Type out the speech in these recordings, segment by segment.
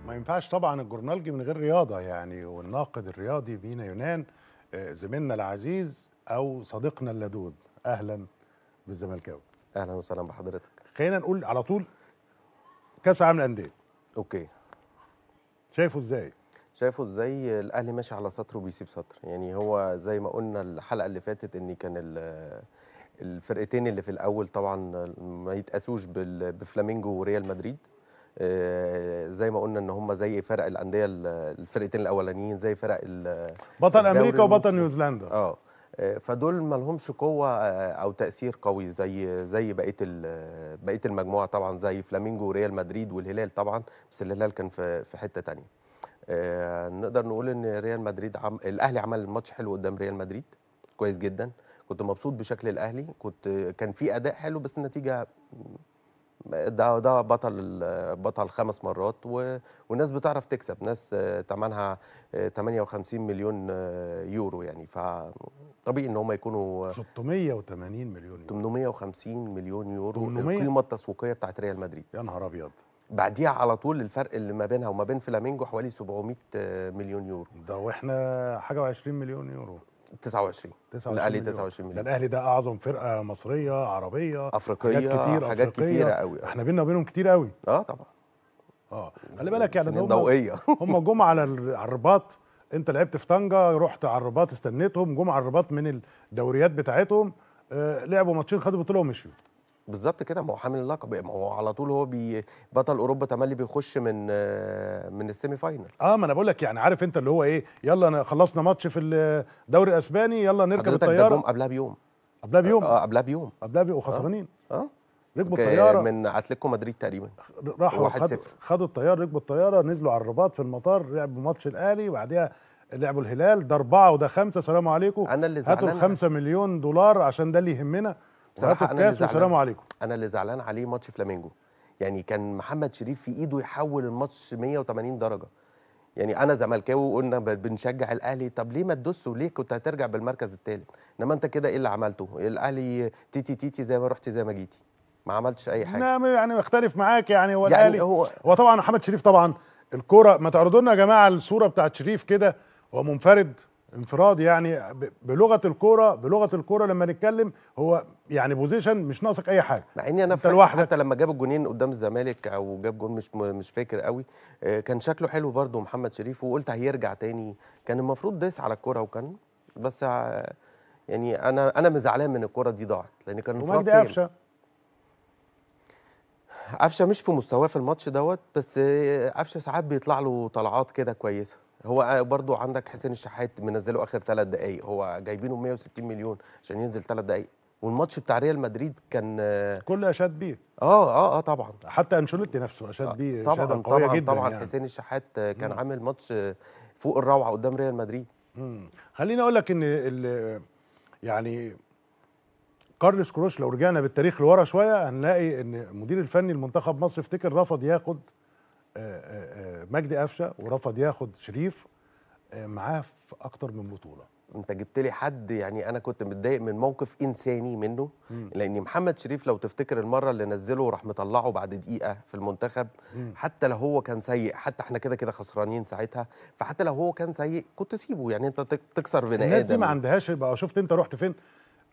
ما ينفعش طبعا الجورنالجي من غير رياضه يعني، والناقد الرياضي بينا يونان زميلنا العزيز او صديقنا اللدود. اهلا بالزملكاوي. اهلا وسهلا بحضرتك. خلينا نقول على طول كاس العالم للانديه، اوكي، شايفه ازاي؟ شايفه ازاي؟ الاهلي ماشي على سطر وبيسيب سطر. يعني هو زي ما قلنا الحلقه اللي فاتت ان كان الفرقتين اللي في الاول طبعا ما يتقاسوش بفلامينجو وريال مدريد. زي ما قلنا ان هم زي فرق الانديه، الفرقتين الاولانيين زي فرق بطل امريكا وبطل المكسيك. نيوزيلندا. فدول ما لهمش قوه او تاثير قوي زي بقيه المجموعه طبعا، زي فلامينجو وريال مدريد والهلال طبعا، بس الهلال كان في حته تانية. نقدر نقول ان ريال مدريد الاهلي عمل ماتش حلو قدام ريال مدريد، كويس جدا. كنت مبسوط بشكل الاهلي، كان في اداء حلو، بس النتيجه ده بطل 5 مرات، والناس بتعرف تكسب، ناس ثمنها 58 مليون يورو، يعني فطبيعي ان هم يكونوا 680 مليون يورو. 850 مليون يورو 800؟ القيمه التسويقيه بتاعت ريال مدريد. يا نهار ابيض. بعديها على طول الفرق اللي ما بينها وما بين فلامينجو حوالي 700 مليون يورو. ده واحنا حاجه و20 مليون يورو. 29 الاهلي 29 ده مليون. الاهلي ده اعظم فرقه مصريه عربيه افريقيه، حاجات كتيره قوي. احنا بينا وبينهم كتير قوي. طبعا. خلي بالك يعني سنين ضوئيه. هم جم على الرباط. انت لعبت في طنجه، رحت على الرباط استنيتهم، جم على الرباط من الدوريات بتاعتهم، لعبوا ماتشين خدوا بطوله ومشيوا. بالظبط كده، ما هو حامل اللقب، ما هو على طول هو بطل اوروبا تملي بيخش من السيمي فاينل. ما انا بقول لك يعني، عارف انت اللي هو ايه، يلا خلصنا ماتش في الدوري الاسباني، يلا نركب الطياره. حضرتك ده جم قبلها بيوم. قبلها بيوم وخسرانين. ركبوا الطياره من اتلتيكو مدريد تقريبا، راحوا خدوا الطياره، ركبوا الطياره، نزلوا على الرباط في المطار، لعبوا ماتش الاهلي، بعديها لعبوا الهلال، ده 4 وده 5، سلام عليكم. انا اللي زعلان، هاتوا ال5 مليون دولار عشان ده اللي يهمنا، بصراحه انا اللي زعلان. وسلام عليكم. انا اللي زعلان عليه ماتش فلامينجو، يعني كان محمد شريف في ايده يحول الماتش 180 درجه. يعني انا زملكاوي وقلنا بنشجع الاهلي، طب ليه ما تدوسوا؟ ليه كنت هترجع بالمركز الثالث؟ انما انت كده ايه اللي عملته؟ الاهلي تيتي زي ما رحتي زي ما جيتي، ما عملتش اي حاجه. نعم، يعني مختلف معاك. يعني هو يعني الاهلي هو طبعا محمد شريف طبعا الكوره، ما تعرضوا لنا يا جماعه الصوره بتاعت شريف كده، هو منفرد انفراد يعني بلغه الكوره لما نتكلم هو يعني بوزيشن مش ناقصك اي حاجه، مع اني انا حتى لما جاب الجونين قدام الزمالك او جاب جون مش فاكر قوي، كان شكله حلو برده محمد شريف، وقلت هيرجع تاني، كان المفروض داس على الكوره، وكان بس يعني انا مزعلان من الكوره دي ضاعت، لان كان المفروض تاني. قفشه مش في مستواه في الماتش دوت، بس قفشه ساعات بيطلع له طلعات كده كويسه. هو برضو عندك حسين الشحات منزله اخر 3 دقائق، هو جايبينه 160 مليون عشان ينزل 3 دقائق، والماتش بتاع ريال مدريد كان كل اشاد بيه. طبعا، حتى انشيلوتي نفسه اشاد بيه طبعا قويه جدا. طبعا يعني حسين الشحات كان عامل ماتش فوق الروعه قدام ريال مدريد. خليني اقول لك ان يعني كارلوس كروش، لو رجعنا بالتاريخ لورا شويه هنلاقي ان المدير الفني لمنتخب مصر افتكر رفض ياخد مجدي قفشه، ورفض ياخد شريف معاه في اكتر من بطوله. انت جبت لي حد، يعني انا كنت متضايق من موقف انساني منه، لان محمد شريف لو تفتكر المره اللي نزله وراح مطلعه بعد دقيقه في المنتخب، حتى لو هو كان سيء، حتى احنا كده خسرانين ساعتها، فحتى لو هو كان سيء كنت سيبه، يعني انت تكسر بني ادم. الناس دي ما عندهاش بقى، شفت انت رحت فين؟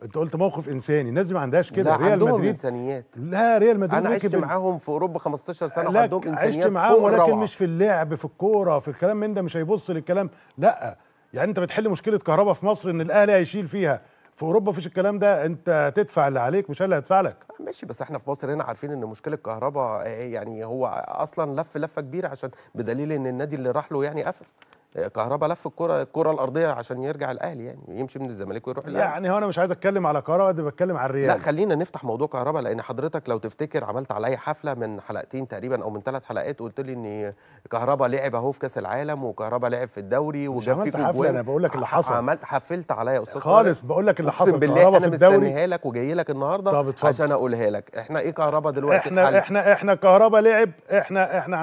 انت قلت موقف انساني، الناس دي ما عندهاش كده. لا، ريال عندهم مدريد انسانيات. لا، ريال مدريد انا عشت معاهم في اوروبا 15 سنه وعندهم انسانيات عشت معاهم، فوق ولكن الروعة. مش في اللعب، في الكوره، في الكلام من ده، مش هيبص للكلام. لا يعني انت بتحل مشكله كهرباء في مصر ان الاهلي هيشيل فيها، في اوروبا مفيش الكلام ده، انت هتدفع اللي عليك مش اللي هيدفع لك. ماشي، بس احنا في مصر هنا عارفين ان مشكله كهرباء يعني هو اصلا لفه كبيره، عشان بدليل ان النادي اللي راح له يعني قفل. كهربا لف الكره الارضيه عشان يرجع الاهلي، يعني يمشي من الزمالك ويروح الاهلي. يعني هو انا مش عايز اتكلم على كهربا قد ما بتكلم على الريال. لا، خلينا نفتح موضوع كهربا، لان حضرتك لو تفتكر عملت عليا حفله من حلقتين تقريبا او من 3 حلقات، قلت لي ان كهربا لعب اهو في كاس العالم، وكهربا لعب في الدوري وجاب فيكم جوان. انا بقول لك اللي حصل. حفلت عليا يا استاذ خالص، بقول لك اللي حصل. اقسم بالله انا مستنيها لك وجاي لك النهارده عشان اقولها لك. احنا ايه كهربا دلوقتي؟ احنا كهربا لعب، احنا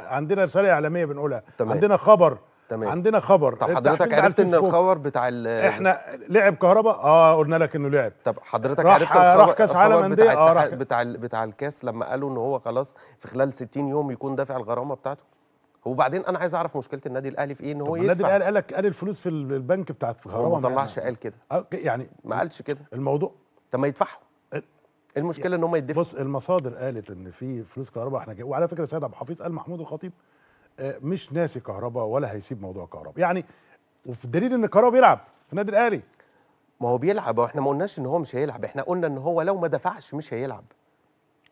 عندنا رساله اعلاميه بنقولها. تمام. عندنا خبر. تمام. عندنا خبر. طب حضرتك عرفت ان الخبر بتاع احنا لعب كهربا؟ قلنا لك انه لعب. طب حضرتك عرفت الخبر؟ راح كاس عالم انديه. بتاع الكاس لما قالوا ان هو خلاص في خلال 60 يوم يكون دافع الغرامه بتاعته. وبعدين انا عايز اعرف مشكله النادي الاهلي في ايه، ان هو النادي يدفع. الاهلي قال الفلوس في البنك بتاعت هو ما كهرباء طلعش قال كده، يعني ما قالش كده. الموضوع. طب ما يدفعوا. المشكله ان هم يدفعوا. بص، المصادر قالت ان في فلوس كهرباء احنا وعلى فكره سيد عبد الحفيظ قال محمود الخطيب مش ناسي كهرباء ولا هيسيب موضوع كهرباء يعني، وفي الدليل ان كهرباء بيلعب في النادي الاهلي. ما هو بيلعب، واحنا ما قلناش ان هو مش هيلعب، احنا قلنا ان هو لو ما دفعش مش هيلعب.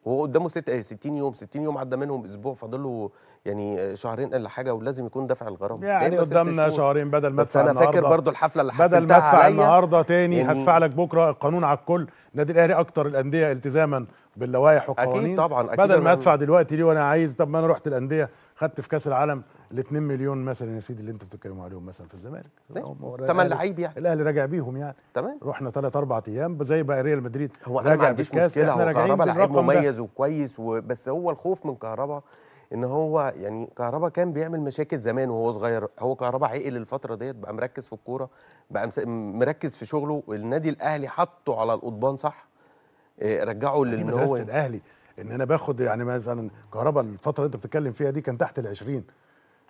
وهو قدامه 60 يوم، 60 يوم عدى منهم اسبوع، فاضل له يعني شهرين الا حاجه، ولازم يكون دافع الغرامه. يعني قدامنا شهرين، بدل ما بس انا فاكر برضو الحفله اللي بدل ما حفلتها ادفع عليا النهارده تاني يعني هدفع لك بكره. القانون على الكل. النادي الاهلي اكتر الانديه التزاما باللوائح والقوانين. اكيد طبعا، اكيد. بدل ما ادفع دلوقتي ليه وانا عايز؟ طب ما انا رحت الانديه خدت في كاس العالم ال 2 مليون مثلا يا سيدي اللي انتوا بتتكلموا عليهم مثلا في الزمالك، 8 لعيب يعني. الاهلي راجع بيهم يعني. تمام. رحنا 3 4 ايام زي بقى ريال مدريد. هو انا ما عنديش مشكله، هو كهربا لعيب بالرقم ده. مميز وكويس بس هو الخوف من كهربا ان هو يعني كهربا كان بيعمل مشاكل زمان وهو صغير. هو كهربا عقل الفتره ديت، بقى مركز في الكوره، بقى مركز في شغله. النادي الاهلي حطه على القضبان صح، رجعه لان هو الاهلي ان انا باخد يعني مثلا كهربا الفتره اللي انت بتتكلم فيها دي كان تحت ال20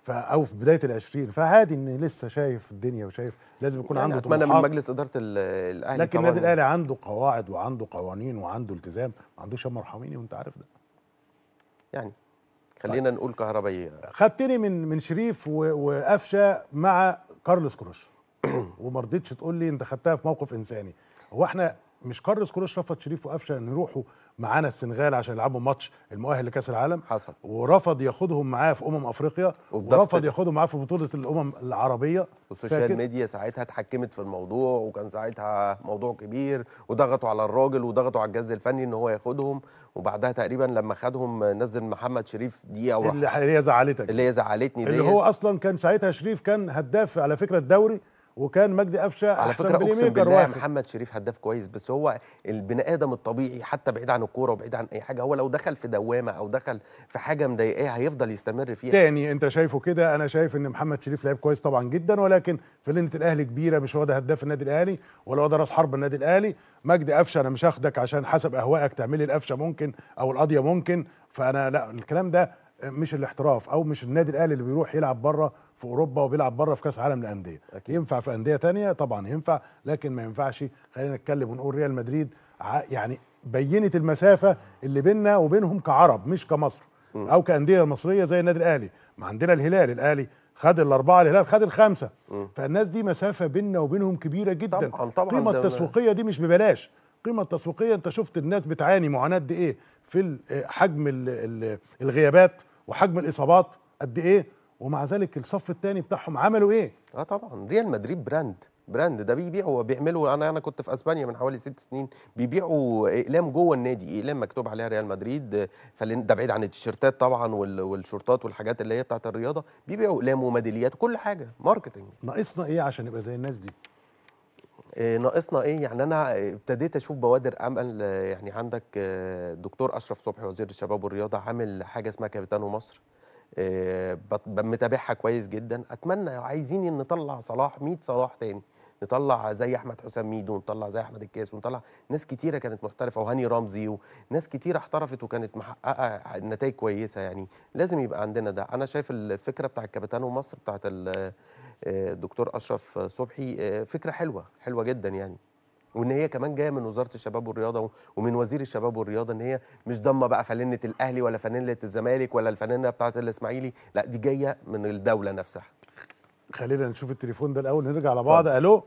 او في بدايه ال20، فعادي ان لسه شايف الدنيا وشايف لازم يكون يعني عنده اتمنى طموحات. من مجلس اداره الاهلي لكن طبعا. النادي الاهلي عنده قواعد وعنده قوانين وعنده التزام، ما عندوش يا ارحميني وانت عارف ده. يعني خلينا نقول كهربائيه. خدتني من شريف وقفشه مع كارلوس كروش وما رضيتش تقول لي انت خدتها في موقف انساني. هو احنا مش كارلوس كروش رفض شريف وقفشه ان يروحوا معانا السنغال عشان يلعبوا ماتش المؤهل لكاس العالم؟ حصل. ورفض ياخدهم معاه في افريقيا، ورفض ياخدهم معاه في بطوله الامم العربيه. والسوشيال ميديا ساعتها اتحكمت في الموضوع، وكان ساعتها موضوع كبير، وضغطوا على الراجل وضغطوا على الجهاز الفني ان هو ياخدهم. وبعدها تقريبا لما خدهم نزل محمد شريف دقيقه وراح. اللي هي زعلتك، اللي هي زعلتني اللي هو اصلا كان ساعتها شريف كان هداف على فكره الدوري، وكان مجدي قفشه على احسن فكره. اقسم بالله محمد شريف هداف كويس، بس هو البني ادم الطبيعي حتى بعيد عن الكوره وبعيد عن اي حاجه، هو لو دخل في دوامه او دخل في حاجه مضايقاه هيفضل يستمر فيها. تاني انت شايفه كده، انا شايف ان محمد شريف لعيب كويس طبعا جدا، ولكن فلنة الاهلي كبيره، مش هو ده هداف النادي الاهلي ولا هو ده راس حرب النادي الاهلي. مجدي قفشه انا مش هاخدك عشان حسب اهوائك تعملي القفشه ممكن او القضيه ممكن، فانا لا، الكلام ده مش الاحتراف او مش النادي الاهلي اللي بيروح يلعب بره في اوروبا وبيلعب بره في كاس عالم للانديه. ينفع في انديه تانية طبعا ينفع، لكن ما ينفعش. خلينا نتكلم ونقول ريال مدريد يعني بينت المسافه اللي بيننا وبينهم كعرب مش كمصر او كانديه مصريه زي النادي الاهلي. ما عندنا الاهلي خد الاربعه، الهلال خد الخمسه، فالناس دي مسافه بيننا وبينهم كبيره جدا. طبعا القيمه التسويقيه دي مش ببلاش. القيمه التسويقيه انت شفت الناس بتعاني معاناه قد ايه في حجم الغيابات وحجم الاصابات قد ايه، ومع ذلك الصف الثاني بتاعهم عملوا ايه؟ طبعا ريال مدريد براند ده بيبيعوا وبيعملوا. انا كنت في اسبانيا من حوالي 6 سنين، بيبيعوا اقلام جوه النادي، اقلام مكتوب عليها ريال مدريد. ده بعيد عن التيشيرتات طبعا والشورتات والحاجات اللي هي بتاعت الرياضه، بيبيعوا اقلام وميداليات وكل حاجه ماركتنج. ناقصنا ايه عشان نبقى زي الناس دي؟ ناقصنا ايه؟ يعني انا ابتديت اشوف بوادر امل. يعني عندك دكتور اشرف صبحي وزير الشباب والرياضه عامل حاجه اسمها كابيتانو مصر، متابعها كويس جدا. اتمنى عايزين نطلع صلاح 100 صلاح تاني، نطلع زي احمد حسام ميدو، ونطلع زي احمد الكاس، ونطلع ناس كتيره كانت محترفه، وهاني رمزي، وناس كتيره احترفت وكانت محققه نتائج كويسه. يعني لازم يبقى عندنا ده. انا شايف الفكره بتاع كابيتانو مصر بتاعت الدكتور اشرف صبحي فكره حلوه جدا يعني. وان هي كمان جايه من وزاره الشباب والرياضه ومن وزير الشباب والرياضه، ان هي مش ضمه بقى فانله الاهلي ولا فانله الزمالك ولا الفانله بتاعه الاسماعيلي، لا دي جايه من الدوله نفسها. خلينا نشوف التليفون ده الاول، نرجع على بعض. الو.